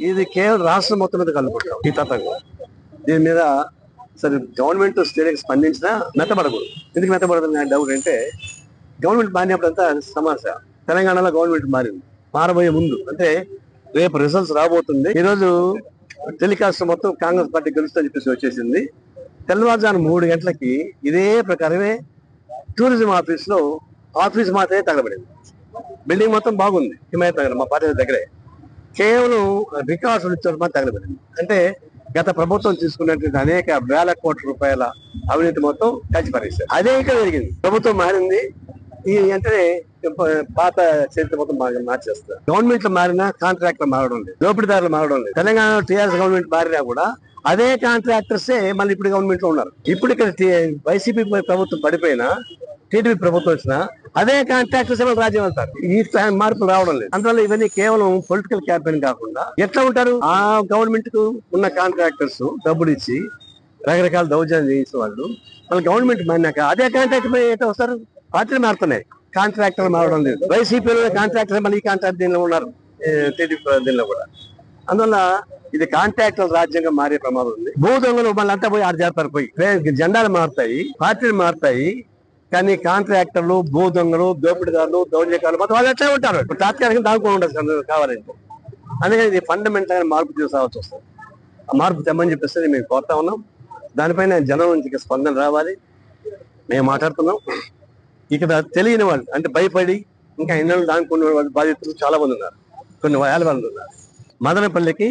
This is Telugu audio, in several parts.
ఇది కేవలం రాష్ట్రం మొత్తం మీద కలుపుకుంటాం ఈ తతంగం. దీని మీద సరే గవర్నమెంట్ స్టేట్ స్పందించినా మెత్తబడకూడదు. ఎందుకు మెత్తబడదు నా డౌట్ అంటే, గవర్నమెంట్ మారినప్పుడంతా సమస్య. తెలంగాణలో గవర్నమెంట్ మారింది. మారబోయే ముందు అంటే రేపు రిజల్ట్స్ రాబోతుంది. ఈరోజు టెలికాస్ట్ మొత్తం కాంగ్రెస్ పార్టీ గెలుస్తుందని చెప్పేసి వచ్చేసింది. తెల్లవారుజాము 3 గంటలకి ఇదే ప్రకారమే టూరిజం ఆఫీస్ మాత్రమే తగలబడింది. బిల్డింగ్ మొత్తం బాగుంది. హిమాయత్ నగర్ మా పార్టీ దగ్గరే కేవలం రికార్డ్స్ మాత్రం తగలబడింది. అంటే గత ప్రభుత్వం తీసుకున్నటువంటి అనేక వేల కోట్ల రూపాయల అవినీతి మొత్తం కలిసిపడేశారు. అదే ఇక్కడ జరిగింది. ప్రభుత్వం మారింది, ఈ అంటే పాత చరిత్ర మొత్తం మార్చేస్తారు. గవర్నమెంట్లు మారినా కాంట్రాక్టర్ మారడం లేదు, దోపిడీదారులు మారడం లేదు. తెలంగాణలో టీఆర్ఎస్ గవర్నమెంట్ మారినా కూడా అదే కాంట్రాక్టర్సే మళ్ళీ ఇప్పుడు గవర్నమెంట్ లో ఉన్నారు. ఇప్పుడు ఇక్కడ వైసీపీ ప్రభుత్వం పడిపోయినా, టీడీపీ ప్రభుత్వం వచ్చినా అదే కాంట్రాక్టర్స్ రాజ్యం వెళ్తారు. ఈ మార్పులు రావడం లేదు. అందువల్ల ఇవన్నీ కేవలం పొలిటికల్ క్యాంపెయిన్ కాకుండా ఎట్లా ఉంటారు, ఆ గవర్నమెంట్ కు ఉన్న కాంట్రాక్టర్స్ డబ్బులు ఇచ్చి రకరకాల దౌర్జన్యం చేసే వాళ్ళు మళ్ళీ గవర్నమెంట్ మారినాక అదే కాంట్రాక్టర్ ఎట్లా వస్తారు? పార్టీలు మారుతున్నాయి, కాంట్రాక్టర్ మారడం లేదు. వైసీపీలో కాంట్రాక్టర్ మళ్ళీ ఈ కాంట్రాక్ట్ దీనిలో ఉన్నారు, టీడీపీ దీనిలో కూడా. అందువల్ల ఇది కాంట్రాక్టర్ రాజ్యంగా మారే ప్రమాదం ఉంది. భూదొంగలు మళ్ళీ అంతా పోయి ఆడ చేస్తారు. పోయి జెండాలు మారుతాయి, పార్టీలు మారుతాయి, కానీ కాంట్రాక్టర్లు, భూదొంగలు, దోపిడీదారులు, దౌర్జన్యాలు మొత్తం వాళ్ళు ఎట్లా ఉంటారు. ఇప్పుడు తాత్కాలికంగా దాచుకొని ఉండదు కావాలంటే. అందుకని ఇది ఫండమెంటల్ గా మార్పు తీసుకురావాల్సి వస్తుంది. ఆ మార్పు తెమ్మని చెప్పేసి మేము కోరుతా ఉన్నాం. దానిపైన జనం నుంచి స్పందన రావాలి. మేము మాట్లాడుతున్నాం. ఇక్కడ తెలియని వాళ్ళు అంటే భయపడి ఇంకా ఎన్నో దానికి వాళ్ళు బాధితులు చాలా మంది ఉన్నారు, కొన్ని వేల మంది ఉన్నారు. మదనపల్లికి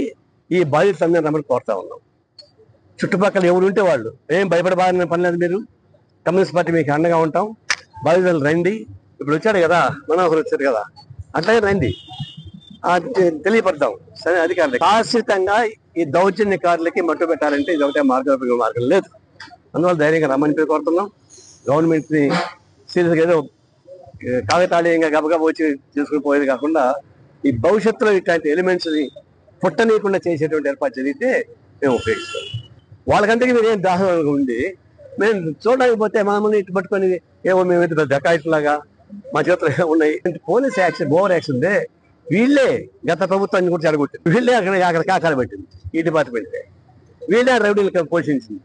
ఈ బాధితులందరూ రమ్మని కోరుతా ఉన్నాం. చుట్టుపక్కల ఎవరు ఉంటే వాళ్ళు ఏం భయపడబారిన పని లేదు. మీరు కమ్యూనిస్ట్ పార్టీ మీకు అండగా ఉంటాం. బాధితులు రండి. ఇప్పుడు వచ్చాడు కదా మనోహర్, వచ్చాడు కదా, అట్లాగే రండి, తెలియపడతాం. సరే అధికారులు శాశ్వతంగా ఈ దౌర్జన్యకారులకి మట్టు పెట్టాలంటే ఇది ఒకటే మార్గం లేదు. అందువల్ల ధైర్యంగా రమ్మని కోరుతున్నాం. గవర్నమెంట్ ని సీరియస్గా ఏదో కాగతాళీయంగా గబగబా వచ్చి తీసుకుని పోయేది కాకుండా ఈ భవిష్యత్తులో ఇట్లాంటి ఎలిమెంట్స్ ని పుట్టనీయకుండా చేసేటువంటి ఏర్పాటు జరిగితే మేము ఉపయోగిస్తాం. వాళ్ళకంటే మీరు ఏం దాహంగా ఉండి మేము చూడడానికి పోతే మమ్మల్ని ఇటు పట్టుకొని ఏమో మేము డకాయిట్లాగా మా చేతులు ఉన్నాయి. పోలీస్ యాక్షన్, ఓవర్ యాక్షన్ ఉందే. వీళ్ళే గత ప్రభుత్వాన్ని కూడా చెడగొట్టింది. వీళ్ళే అక్కడ కాకాలు పెట్టింది. ఈ డిపార్ట్మెంటే వీళ్ళే రౌడీలు పోషించింది.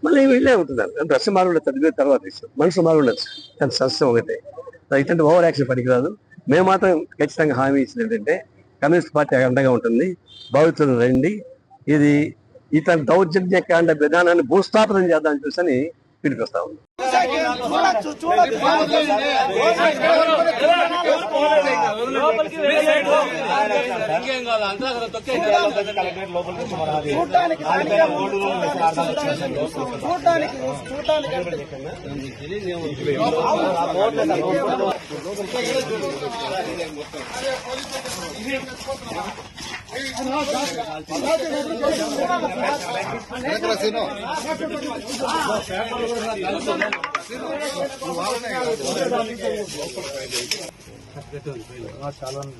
మళ్ళీ వీళ్ళే ఉంటున్నారు. డ్రెస్ మారుండదు, తగ్గిన తర్వాత ఇష్టం, మనుషులు మారుండొచ్చు, కానీ సస్యం ఒకటే. ఇట్లాంటి ఓవర్ యాక్షన్ పనికిరాదు. మేము మాత్రం ఖచ్చితంగా హామీ ఇచ్చింది ఏంటంటే కమ్యూనిస్ట్ పార్టీ అండగా ఉంటుంది. బాధితులు రండి, ఇది ఇతని దౌర్జన్యకాండ విధానాన్ని భూస్థాపనం చేద్దామని చూసని పిలిపిస్తా ఉంది. చాలా